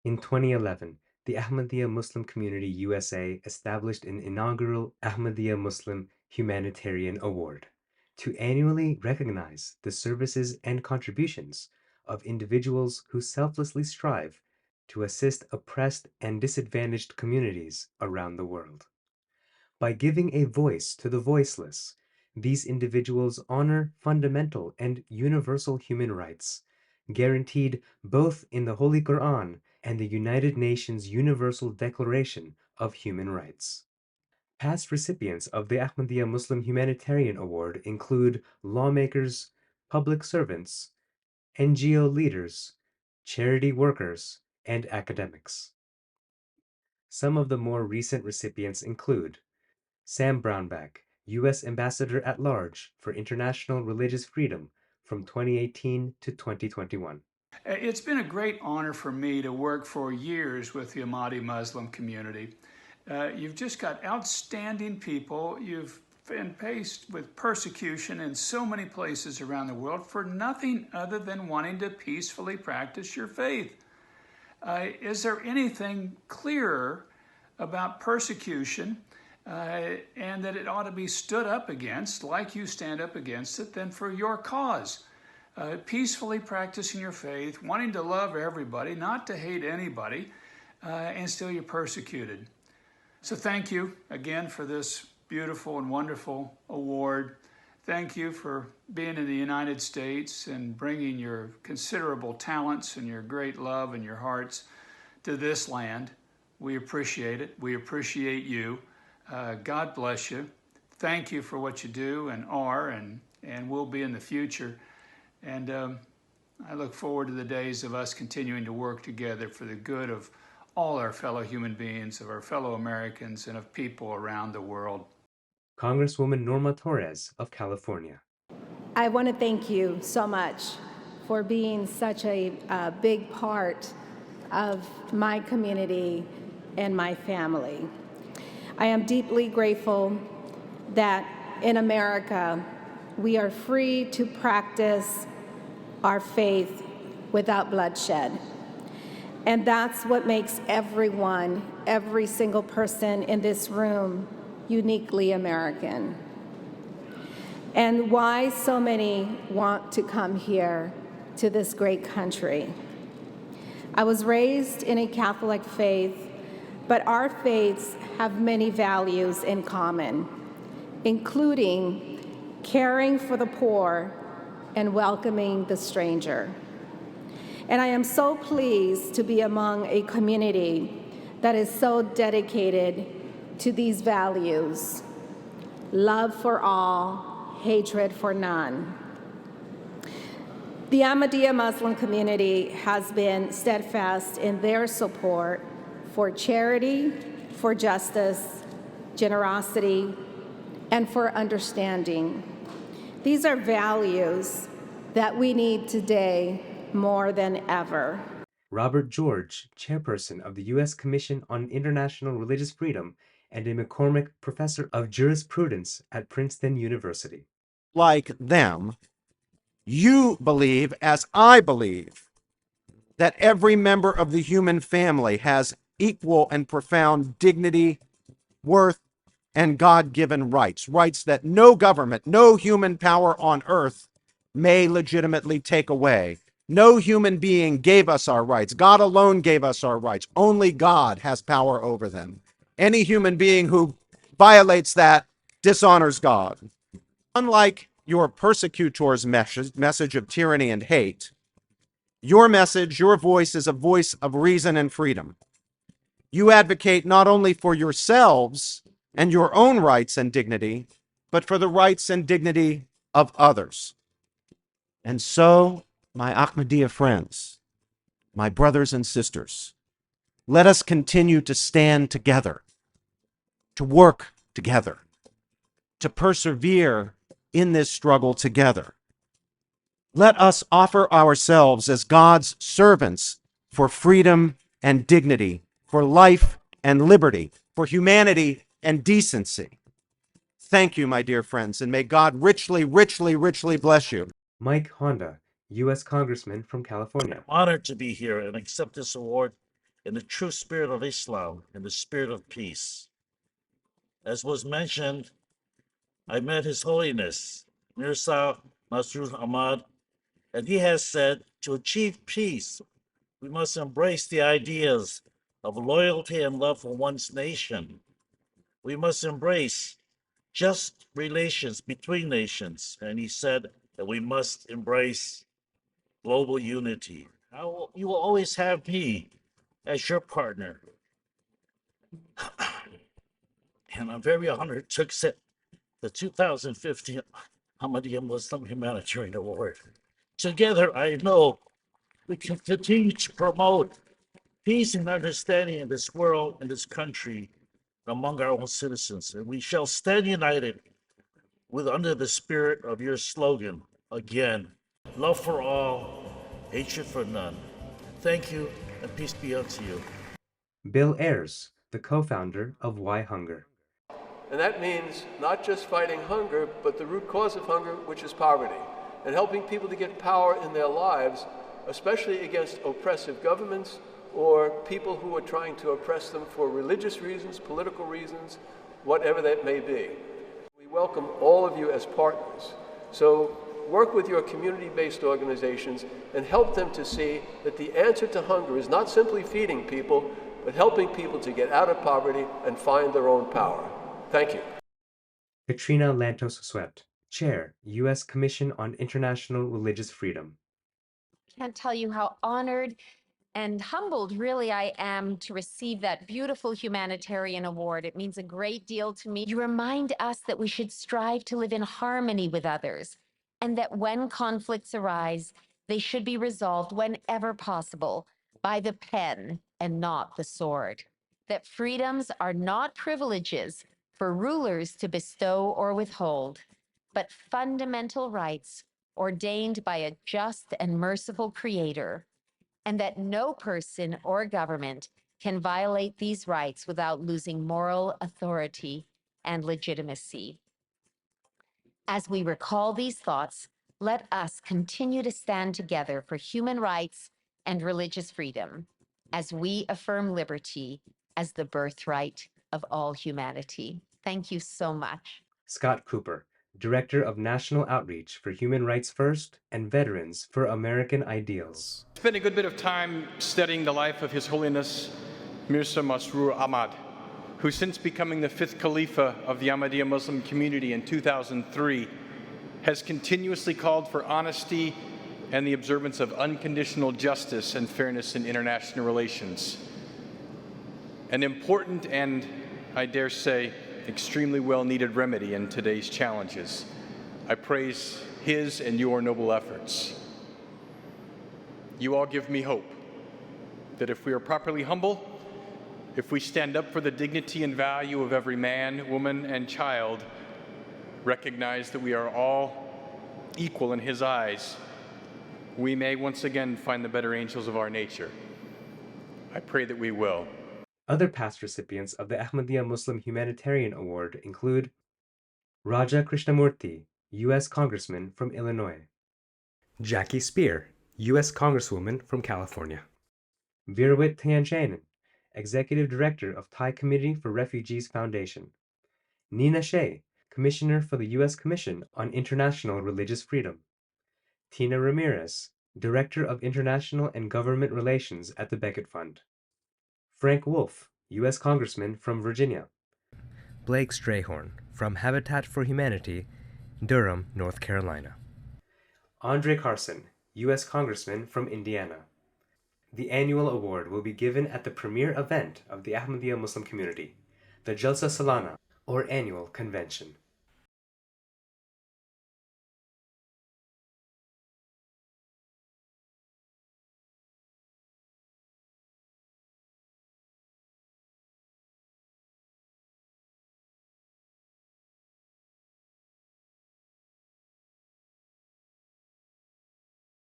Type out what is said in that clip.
In 2011, the Ahmadiyya Muslim Community USA established an inaugural Ahmadiyya Muslim Humanitarian Award to annually recognize the services and contributions of individuals who selflessly strive to assist oppressed and disadvantaged communities around the world. By giving a voice to the voiceless, these individuals honor fundamental and universal human rights, guaranteed both in the Holy Quran and the United Nations Universal Declaration of Human Rights. Past recipients of the Ahmadiyya Muslim Humanitarian Award include lawmakers, public servants, NGO leaders, charity workers, and academics. Some of the more recent recipients include Sam Brownback, U.S. Ambassador at Large for International Religious Freedom from 2018 to 2021. It's been a great honor for me to work for years with the Ahmadiyya Muslim community. You've just got outstanding people. You've been faced with persecution in so many places around the world for nothing other than wanting to peacefully practice your faith. Is there anything clearer about persecution and that it ought to be stood up against, like you stand up against it, than for your cause? Peacefully practicing your faith, wanting to love everybody, not to hate anybody, and still you're persecuted. So thank you again for this beautiful and wonderful award. Thank you for being in the United States and bringing your considerable talents and your great love and your hearts to this land. We appreciate it. We appreciate you. God bless you. Thank you for what you do and are and will be in the future. And I look forward to the days of us continuing to work together for the good of all our fellow human beings, of our fellow Americans, and of people around the world. Congresswoman Norma Torres of California. I want to thank you so much for being such a big part of my community and my family. I am deeply grateful that in America we are free to practice our faith without bloodshed. And that's what makes everyone, every single person in this room, uniquely American. And why so many want to come here to this great country. I was raised in a Catholic faith, but our faiths have many values in common, including caring for the poor and welcoming the stranger. And I am so pleased to be among a community that is so dedicated to these values: love for all, hatred for none. The Ahmadiyya Muslim community has been steadfast in their support for charity, for justice, generosity, and for understanding. These are values that we need today more than ever. Robert George, Chairperson of the U.S. Commission on International Religious Freedom and a McCormick Professor of Jurisprudence at Princeton University. Like them, you believe, as I believe, that every member of the human family has equal and profound dignity, worth, and God-given rights, rights that no government, no human power on earth may legitimately take away. No human being gave us our rights. God alone gave us our rights. Only God has power over them. Any human being who violates that dishonors God. Unlike your persecutors' message of tyranny and hate, your message, your voice is a voice of reason and freedom. You advocate not only for yourselves and your own rights and dignity, but for the rights and dignity of others. And so, my Ahmadiyya friends, my brothers and sisters, let us continue to stand together, to work together, to persevere in this struggle together. Let us offer ourselves as God's servants for freedom and dignity, for life and liberty, for humanity and decency. Thank you, my dear friends, and may God richly, richly, richly bless you. Mike Honda, U.S. Congressman from California. I'm honored to be here and accept this award in the true spirit of Islam and the spirit of peace. As was mentioned, I met His Holiness Mirza Masroor Ahmad, and he has said to achieve peace, we must embrace the ideas of loyalty and love for one's nation. We must embrace just relations between nations. And he said that we must embrace global unity. You will always have me as your partner. And I'm very honored to accept the 2015 Ahmadiyya Muslim Humanitarian Award. Together, I know we can continue to promote peace and understanding in this world, in this country, among our own citizens. And we shall stand united under the spirit of your slogan, again, love for all, hatred for none. Thank you, and peace be unto you. Bill Ayers, the co-founder of Why Hunger. And that means not just fighting hunger, but the root cause of hunger, which is poverty, and helping people to get power in their lives, especially against oppressive governments or people who are trying to oppress them for religious reasons, political reasons, whatever that may be. We welcome all of you as partners. So work with your community-based organizations and help them to see that the answer to hunger is not simply feeding people, but helping people to get out of poverty and find their own power. Thank you. Katrina Lantos Sweat, Chair, U.S. Commission on International Religious Freedom. Can't tell you how honored and humbled really I am to receive that beautiful humanitarian award. It means a great deal to me. You remind us that we should strive to live in harmony with others, and that when conflicts arise, they should be resolved whenever possible by the pen and not the sword. That freedoms are not privileges for rulers to bestow or withhold, but fundamental rights ordained by a just and merciful Creator, and that no person or government can violate these rights without losing moral authority and legitimacy. As we recall these thoughts, let us continue to stand together for human rights and religious freedom as we affirm liberty as the birthright of all humanity. Thank you so much. Scott Cooper, Director of National Outreach for Human Rights First and Veterans for American Ideals. Spent a good bit of time studying the life of His Holiness Mirza Masroor Ahmad, who since becoming the 5th Khalifa of the Ahmadiyya Muslim Community in 2003, has continuously called for honesty and the observance of unconditional justice and fairness in international relations. An important and, I dare say, extremely well-needed remedy in today's challenges. I praise his and your noble efforts. You all give me hope that if we are properly humble, if we stand up for the dignity and value of every man, woman, and child, recognize that we are all equal in his eyes, we may once again find the better angels of our nature. I pray that we will. Other past recipients of the Ahmadiyya Muslim Humanitarian Award include Raja Krishnamurthy, U.S. Congressman from Illinois; Jackie Spear, U.S. Congresswoman from California; Virawit Tianchanan, Executive Director of Thai Committee for Refugees Foundation; Nina Shea, Commissioner for the U.S. Commission on International Religious Freedom; Tina Ramirez, Director of International and Government Relations at the Beckett Fund; Frank Wolf, U.S. Congressman from Virginia; Blake Strayhorn, from Habitat for Humanity, Durham, North Carolina; Andre Carson, U.S. Congressman from Indiana. The annual award will be given at the premier event of the Ahmadiyya Muslim Community, the Jalsa Salana, or annual convention.